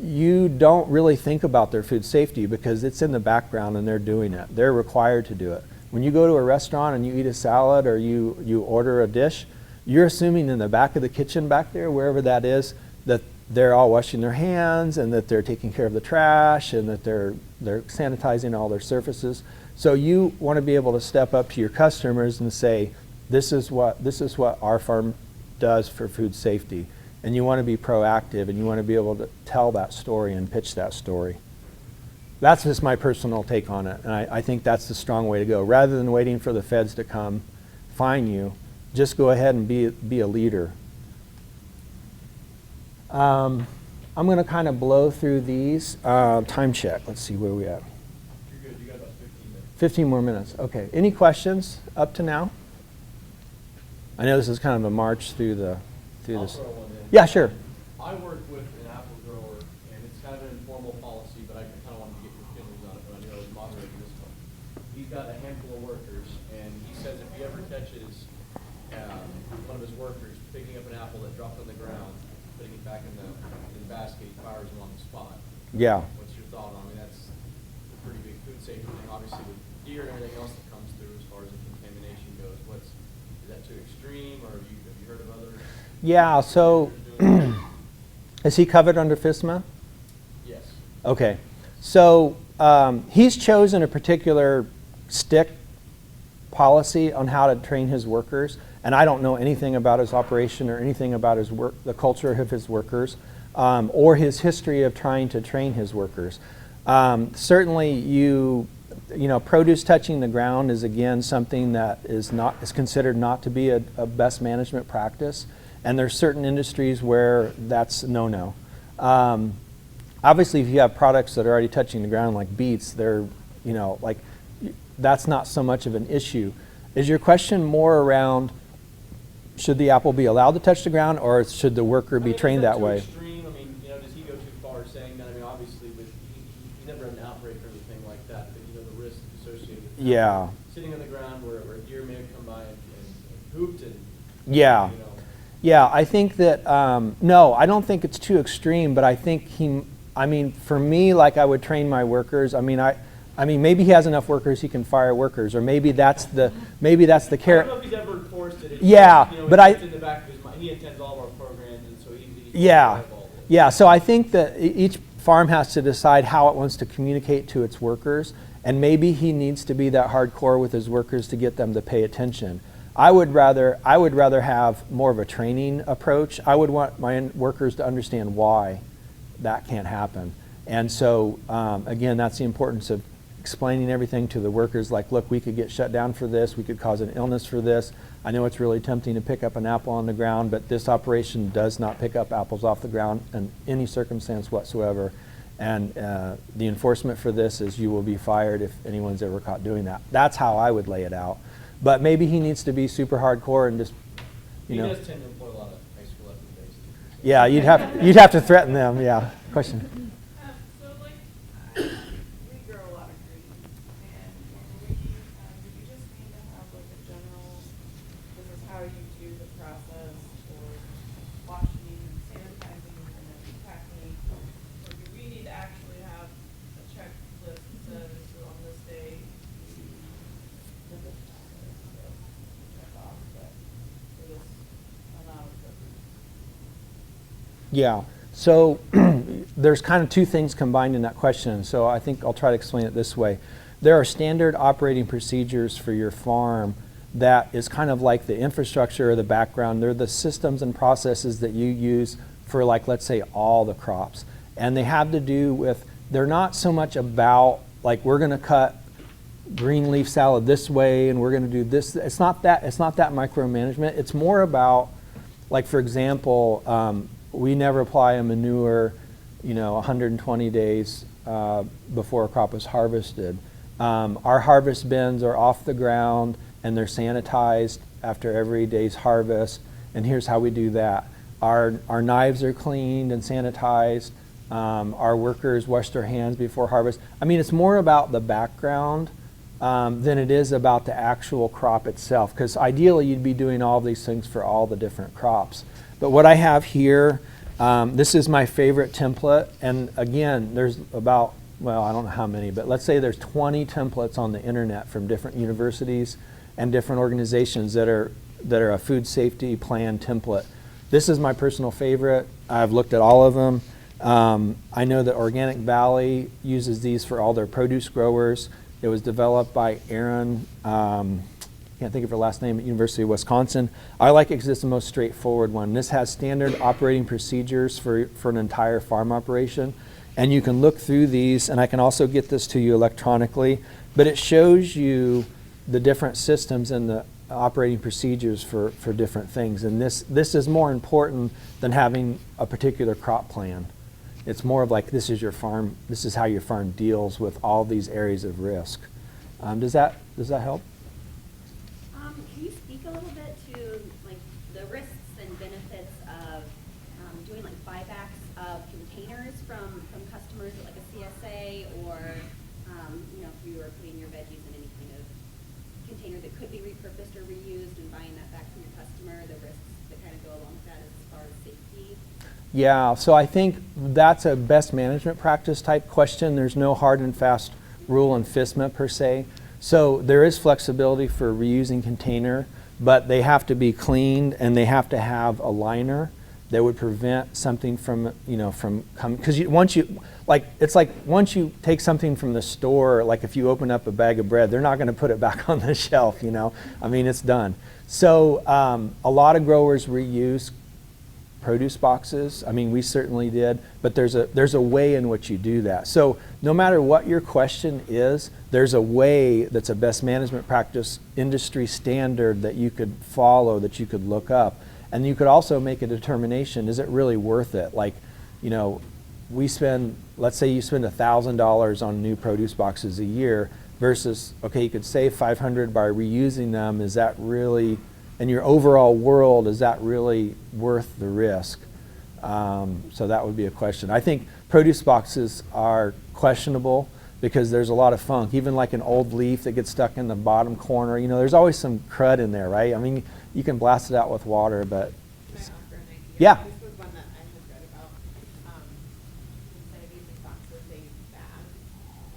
you don't really think about their food safety because it's in the background and they're doing it. They're required to do it. When you go to a restaurant and you eat a salad or you order a dish, you're assuming in the back of the kitchen back there, wherever that is, that they're all washing their hands and that they're taking care of the trash and that they're sanitizing all their surfaces. So you want to be able to step up to your customers and say, this is what our farm does for food safety. And you want to be proactive and you want to be able to tell that story and pitch that story. That's just my personal take on it. And I think that's the strong way to go. Rather than waiting for the feds to come fine you, just go ahead and be a leader. I'm going to kind of blow through these. Time check. Let's see where we at. You're good. You got about 15 minutes. 15 more minutes. Okay. Any questions up to now? I know this is kind of a march through this. I'll throw one in. Yeah, sure. I work with an apple grower, and it's kind of an informal policy, but I kind of wanted to get your feelings on it, but I knew I was moderating this one. He's got a handful of workers, and he says if he ever catches one of his workers picking up an apple that dropped on the ground, putting it back in the basket, he fires him on the spot. Yeah. What's your thought on it? I mean, that's a pretty big food safety thing, obviously with deer and everything else that comes through as far as the contamination goes. Is that too extreme, or have you heard of other? Yeah, so is he covered under FSMA? Yes. Okay. So he's chosen a particular stick policy on how to train his workers, and I don't know anything about his operation or anything about his work, the culture of his workers, or his history of trying to train his workers. Certainly you know, produce touching the ground is again something that is considered not to be a best management practice, and there's certain industries where that's no-no. Obviously, if you have products that are already touching the ground, like beets, they're, you know, like that's not so much of an issue. Is your question more around should the apple be allowed to touch the ground, or should the worker be trained that way? Extreme? I mean, you know, does he go too far saying that? I mean, obviously, he never had an outbreak or anything like that, but you know the risks associated with Yeah. sitting on the ground where a deer may have come by and pooped and Yeah. you know. Yeah, I think that, no, I don't think it's too extreme, but I think I mean, for me, like I would train my workers, I mean, maybe he has enough workers he can fire workers, or maybe that's the carrot. I don't know if he's ever enforced it. Yeah, you know, but it's in the back of his mind. He attends all of our programs, and so he's yeah, involved with it. yeah. So I think that each farm has to decide how it wants to communicate to its workers, and maybe he needs to be that hardcore with his workers to get them to pay attention. I would rather have more of a training approach. I would want my workers to understand why that can't happen. And so, again, that's the importance of explaining everything to the workers, like, look, we could get shut down for this, we could cause an illness for this. I know it's really tempting to pick up an apple on the ground, but this operation does not pick up apples off the ground in any circumstance whatsoever. And the enforcement for this is you will be fired if anyone's ever caught doing that. That's how I would lay it out. But maybe he needs to be super hardcore and just, He does tend to employ a lot of high school level-based teachers. Yeah, you'd have to threaten them. Yeah. Question. So like, we grow a lot of green, and when we, do you just need to have like a general, this is how you do the process for washing, sanitizing, and then packing? Or do we need to actually have a checklist that says, so on this day, we did this process, so check off that for this amount of equipment? Yeah. So there's kind of two things combined in that question. So I think I'll try to explain it this way. There are standard operating procedures for your farm that is kind of like the infrastructure or the background. They're the systems and processes that you use for, like, let's say, all the crops. And they have to do with, they're not so much about, like, we're going to cut green leaf salad this way and we're going to do this. It's not that micromanagement. It's more about, like, for example, we never apply a manure, 120 days before a crop is harvested. Our harvest bins are off the ground and they're sanitized after every day's harvest. And here's how we do that. Our knives are cleaned and sanitized. Our workers wash their hands before harvest. I mean, it's more about the background than it is about the actual crop itself. Because ideally, you'd be doing all these things for all the different crops. But what I have here, this is my favorite template. And again, there's about, well, I don't know how many, but let's say there's 20 templates on the internet from different universities and different organizations that are a food safety plan template. This is my personal favorite. I've looked at all of them. I know that Organic Valley uses these for all their produce growers. It was developed by Aaron, can't think of her last name, at University of Wisconsin. I like it because it's the most straightforward one. This has standard operating procedures for an entire farm operation. And you can look through these, and I can also get this to you electronically, but it shows you the different systems and the operating procedures for different things. And this is more important than having a particular crop plan. It's more of like, this is your farm, this is how your farm deals with all these areas of risk. Does that help? Can you speak a little bit to like the risks and benefits of doing like buybacks of containers from customers at like a CSA, or if you were putting your veggies in any kind of container that could be repurposed or reused, and buying that back from your customer, the risks that kind of go along with that as far as safety? Yeah, so I think that's a best management practice type question. There's no hard and fast rule in FSMA per se. So there is flexibility for reusing container, but they have to be cleaned and they have to have a liner that would prevent something from coming. Because once you take something from the store, like if you open up a bag of bread, they're not going to put it back on the shelf. I mean, it's done. So a lot of growers reuse produce boxes. I mean, we certainly did, but there's a way in which you do that. So no matter what your question is, there's a way that's a best management practice industry standard that you could follow, that you could look up. And you could also make a determination, is it really worth it? Like, let's say you spend $1,000 on new produce boxes a year versus, okay, you could save $500 by reusing them. Is that really, in your overall world, is that really worth the risk? So that would be a question. I think produce boxes are questionable because there's a lot of funk. Even like an old leaf that gets stuck in the bottom corner, there's always some crud in there, right? I mean, you can blast it out with water, but Can I offer an idea? yeah. This was one that I had read about. Instead of using boxes, they use bags.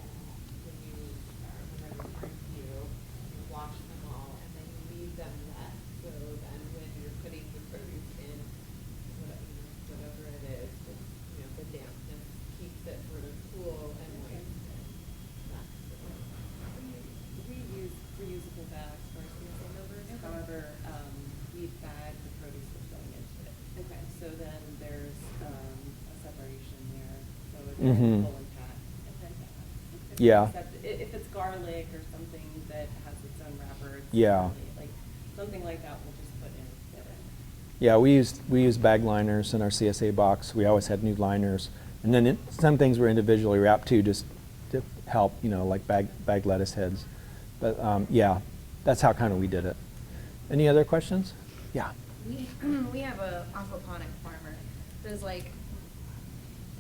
And when you when they're returned to you, you wash them all, and then you leave them wet. So then when you're putting your produce in, whatever it is, the dampness keeps it sort of cool and moist. We use reusable bags for CSA numbers. However, very Mhm. full and fat. If Yeah. if it's garlic or something that has its own wrapper, it's Yeah. really, like, something like that we'll just put in, fit in. Yeah, we use bag liners in our CSA box. We always had new liners, and then some things were individually wrapped too, just to help, like bag lettuce heads. But yeah, that's how kind of we did it. Any other questions? Yeah. We have a aquaponic farmer.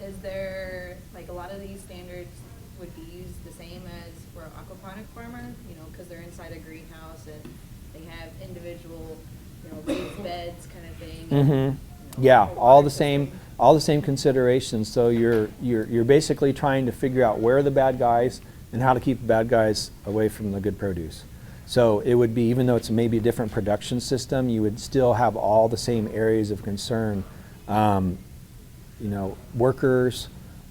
Is there, like, a lot of these standards would be used the same as for an aquaponic farmer? Because they're inside a greenhouse and they have individual, raised beds kind of thing. Mm-hmm. Yeah, all the same considerations. So you're basically trying to figure out where are the bad guys and how to keep the bad guys away from the good produce. So it would be, even though it's maybe a different production system, you would still have all the same areas of concern. Workers,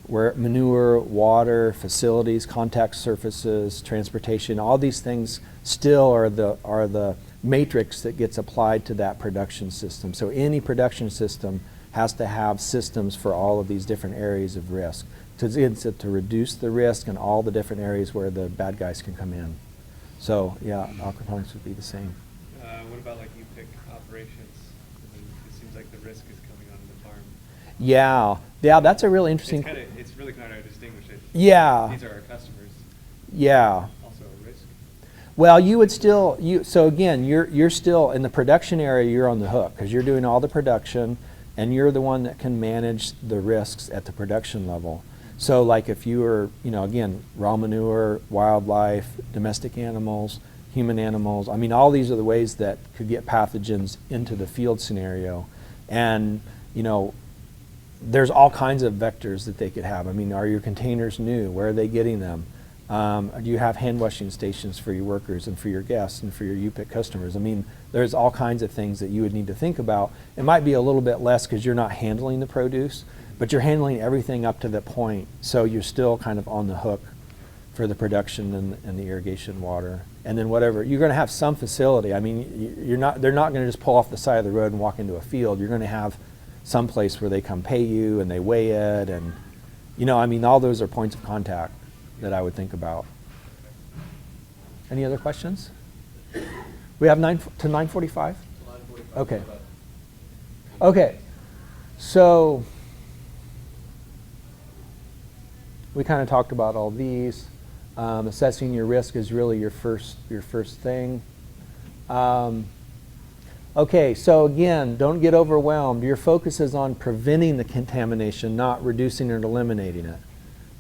manure, water, facilities, contact surfaces, transportation, all these things still are the matrix that gets applied to that production system. So any production system has to have systems for all of these different areas of risk to reduce the risk in all the different areas where the bad guys can come in. So yeah, aquaponics would be the same. What about like you pick operations? It seems like the risk is coming onto the farm. Yeah, that's a really interesting. It's really kind of distinguished. Yeah. These are our customers. Yeah. Also a risk. Well, you would still so again, you're still in the production area. You're on the hook because you're doing all the production, and you're the one that can manage the risks at the production level. So, like if you were, again, raw manure, wildlife, domestic animals, human animals. I mean, all these are the ways that could get pathogens into the field scenario, and there's all kinds of vectors that they could have. I mean, are your containers new? Where are they getting them? Do you have hand washing stations for your workers and for your guests and for your UPIC customers? I mean, there's all kinds of things that you would need to think about. It might be a little bit less because you're not handling the produce, but you're handling everything up to that point. So you're still kind of on the hook for the production and the irrigation water. And then whatever, you're going to have some facility. I mean, they're not going to just pull off the side of the road and walk into a field. You're going to have some place where they come pay you and they weigh it, and all those are points of contact that I would think about. Any other questions? We have 9 to 9:45? Okay. Okay. So we kind of talked about all these. Assessing your risk is really your first thing. Okay, so again, don't get overwhelmed. Your focus is on preventing the contamination, not reducing or eliminating it.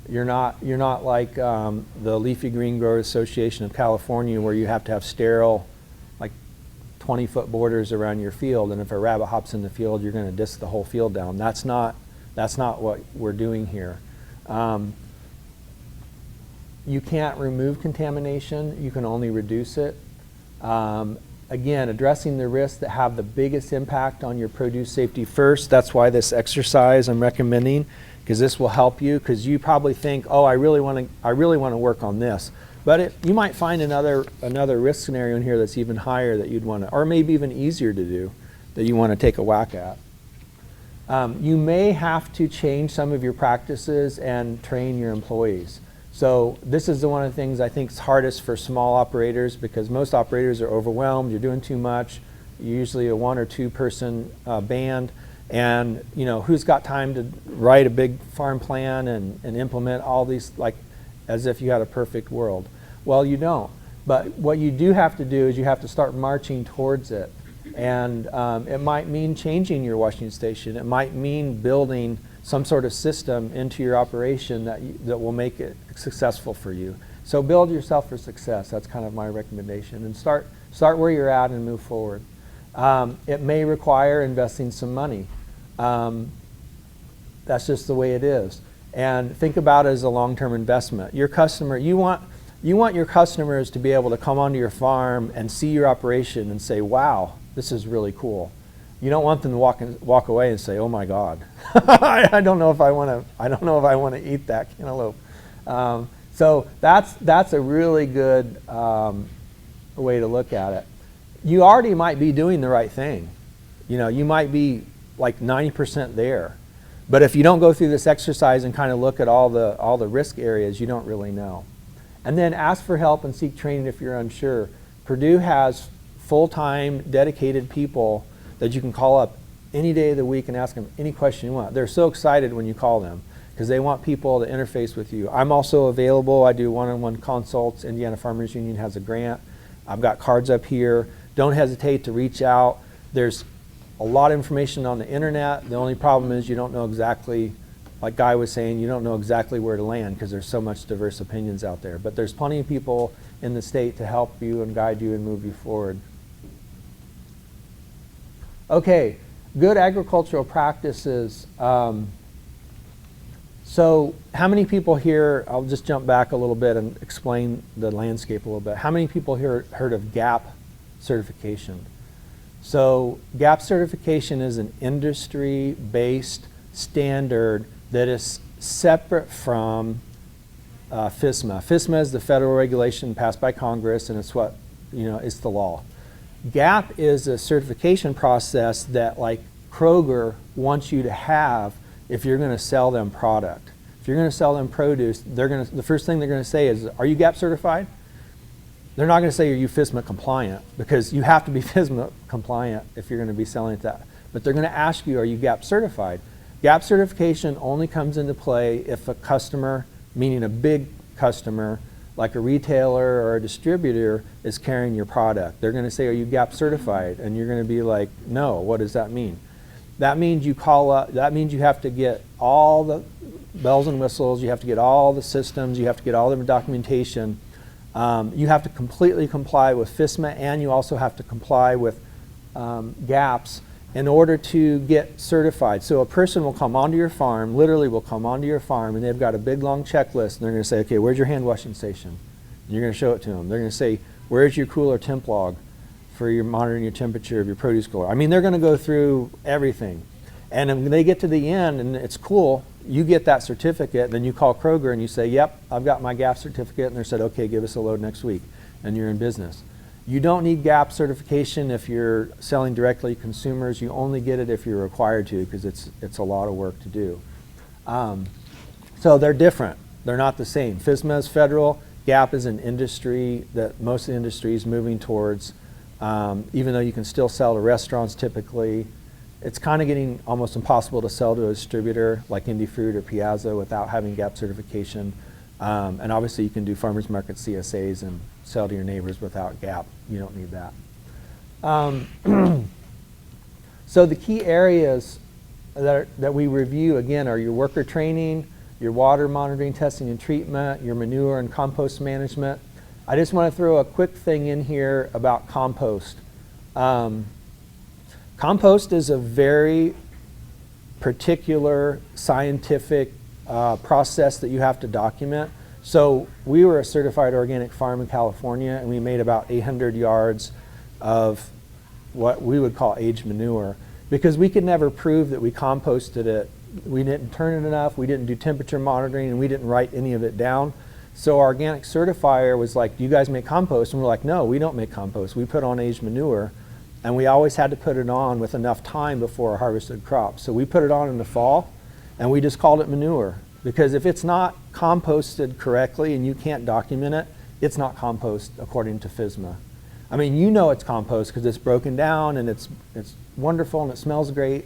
You're not like the Leafy Green Growers Association of California, where you have to have sterile, like 20-foot borders around your field, and if a rabbit hops in the field, you're going to disc the whole field down. That's not what we're doing here. You can't remove contamination. You can only reduce it. Again, addressing the risks that have the biggest impact on your produce safety first. That's why this exercise I'm recommending, because this will help you. Because you probably think, oh, I really want to work on this, but you might find another risk scenario in here that's even higher that you'd want to, or maybe even easier to do, that you want to take a whack at. You may have to change some of your practices and train your employees. So this is one of the things I think is hardest for small operators, because most operators are overwhelmed. You're doing too much. You're usually a 1 or 2 person band, and who's got time to write a big farm plan and implement all these, like as if you had a perfect world. Well, you don't. But what you do have to do is you have to start marching towards it, and it might mean changing your washing station. It might mean building some sort of system into your operation that will make it successful for you. So build yourself for success. That's kind of my recommendation. And start where you're at and move forward. It may require investing some money. That's just the way it is. And think about it as a long-term investment. Your customer, you want your customers to be able to come onto your farm and see your operation and say, wow, this is really cool. You don't want them to walk away and say, "Oh my God, I don't know if I want to eat that cantaloupe." So that's a really good way to look at it. You already might be doing the right thing. You might be like 90% there, But if you don't go through this exercise and kind of look at all the risk areas, you don't really know. And then ask for help and seek training if you're unsure. Purdue has full-time, dedicated people that you can call up any day of the week and ask them any question you want. They're so excited when you call them because they want people to interface with you. I'm also available. I do one-on-one consults. Indiana Farmers Union has a grant. I've got cards up here. Don't hesitate to reach out. There's a lot of information on the internet. The only problem is you don't know exactly, like Guy was saying, you don't know exactly where to land because there's so much diverse opinions out there. But there's plenty of people in the state to help you and guide you and move you forward. Okay, good agricultural practices. So how many people here, I'll just jump back a little bit and explain the landscape a little bit. How many people here heard of GAP certification? So GAP certification is an industry-based standard that is separate from FSMA. FSMA is the federal regulation passed by Congress, and it's what, it's the law. GAP is a certification process that, like Kroger, wants you to have if you're going to sell them product. If you're going to sell them produce, the first thing they're going to say is, are you GAP certified? They're not going to say, are you FSMA compliant? Because you have to be FSMA compliant if you're going to be selling it that. But they're going to ask you, are you GAP certified? GAP certification only comes into play if a customer, meaning a big customer, like a retailer or a distributor, is carrying your product. They're going to say, are you GAP certified? And you're going to be like, no, what does that mean? That means you call up, that means you have to get all the bells and whistles, you have to get all the systems, you have to get all the documentation. You have to completely comply with FSMA, and you also have to comply with GAPs in order to get certified. So a person will come onto your farm, literally will come onto your farm, and they've got a big long checklist, and they're going to say, okay, where's your hand washing station? And you're going to show it to them. They're going to say, where's your cooler temp log for your monitoring your temperature of your produce cooler? I mean, they're going to go through everything. And when they get to the end, and it's cool, you get that certificate, then you call Kroger and you say, yep, I've got my GAP certificate, and they said, okay, give us a load next week, and you're in business. You don't need GAP certification if you're selling directly to consumers. You only get it if you're required to, because it's a lot of work to do. So they're different. They're not the same. FSMA is federal. GAP is an industry that most of the industry is moving towards, even though you can still sell to restaurants typically. It's kind of getting almost impossible to sell to a distributor like Indie Fruit or Piazza without having GAP certification. And obviously you can do farmers market CSAs and sell to your neighbors without GAP. You don't need that. So the key areas that we review, again, are your worker training, your water monitoring, testing, and treatment, your manure and compost management. I just want to throw a quick thing in here about compost. Compost is a very particular scientific process that you have to document. So we were a certified organic farm in California, and we made about 800 yards of what we would call aged manure, because we could never prove that we composted it. We didn't turn it enough, we didn't do temperature monitoring, and we didn't write any of it down. So our organic certifier was like, do you guys make compost? And we're like, no, we don't make compost. We put on aged manure, and we always had to put it on with enough time before a harvested crop. So we put it on in the fall, and we just called it manure. Because if it's not composted correctly and you can't document it, it's not compost according to FSMA. I mean, you know it's compost because it's broken down and it's wonderful and it smells great.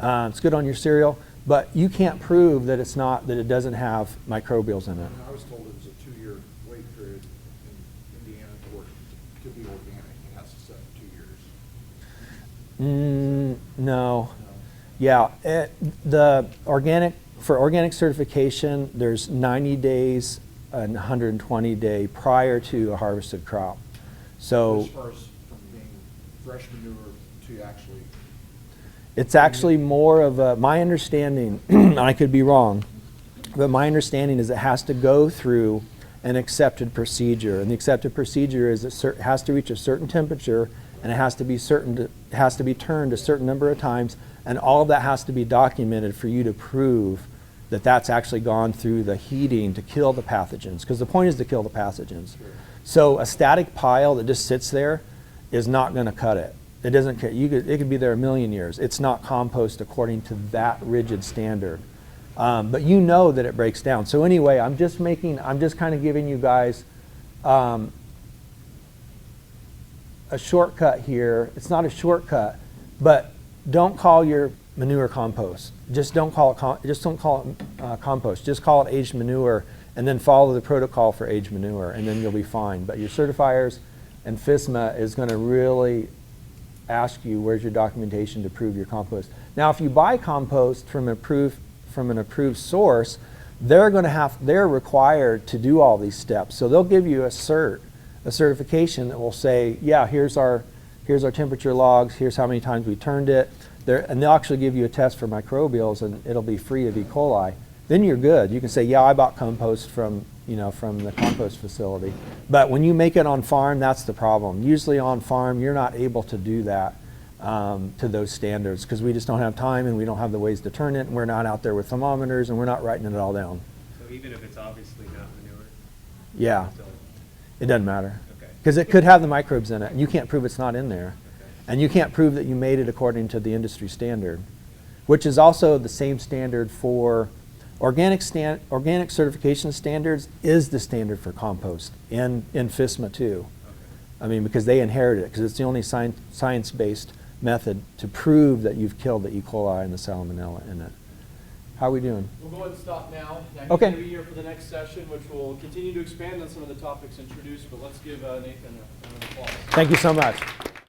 It's good on your cereal, but you can't prove that it's not, that it doesn't have microbials in it. I was told it was a 2-year wait period in Indiana to be organic, and that's set for 2 years. No. Yeah, for organic certification, there's 90 days and 120 days prior to a harvested crop. So as far as from being fresh manure to actually, it's actually more of a, my understanding, I could be wrong, but my understanding is it has to go through an accepted procedure, and the accepted procedure is it has to reach a certain temperature, and it has to be turned a certain number of times, and all of that has to be documented for you to prove that that's actually gone through the heating to kill the pathogens, because the point is to kill the pathogens. Sure. So a static pile that just sits there is not going to cut it. It doesn't care. It could be there a million years. It's not compost according to that rigid standard. But you know that it breaks down. So anyway, I'm just kind of giving you guys a shortcut here. It's not a shortcut, but don't call your manure compost. Just don't call it compost. Just call it aged manure, and then follow the protocol for aged manure, and then you'll be fine. But your certifiers and FSMA is going to really ask you where's your documentation to prove your compost. Now, if you buy compost from an approved source, they're required to do all these steps. So they'll give you a certification that will say, yeah, here's our temperature logs, here's how many times we turned it, and they'll actually give you a test for microbials, and it'll be free of E. coli. Then you're good. You can say, yeah, I bought compost from the compost facility. But when you make it on farm, that's the problem. Usually on farm, you're not able to do that to those standards because we just don't have time and we don't have the ways to turn it, and we're not out there with thermometers and we're not writing it all down. So even if it's obviously not manure? Yeah, still- it doesn't matter. Okay. Because it could have the microbes in it, and you can't prove it's not in there. Okay. And you can't prove that you made it according to the industry standard, which is also the same standard for organic certification standards is the standard for compost in FSMA too. Okay. I mean, because they inherited it, because it's the only science-based method to prove that you've killed the E. coli and the salmonella in it. How are we doing? We'll go ahead and stop now. He's Okay. going to be here for the next session, which will continue to expand on some of the topics introduced, but let's give Nathan a round of applause. Thank you so much.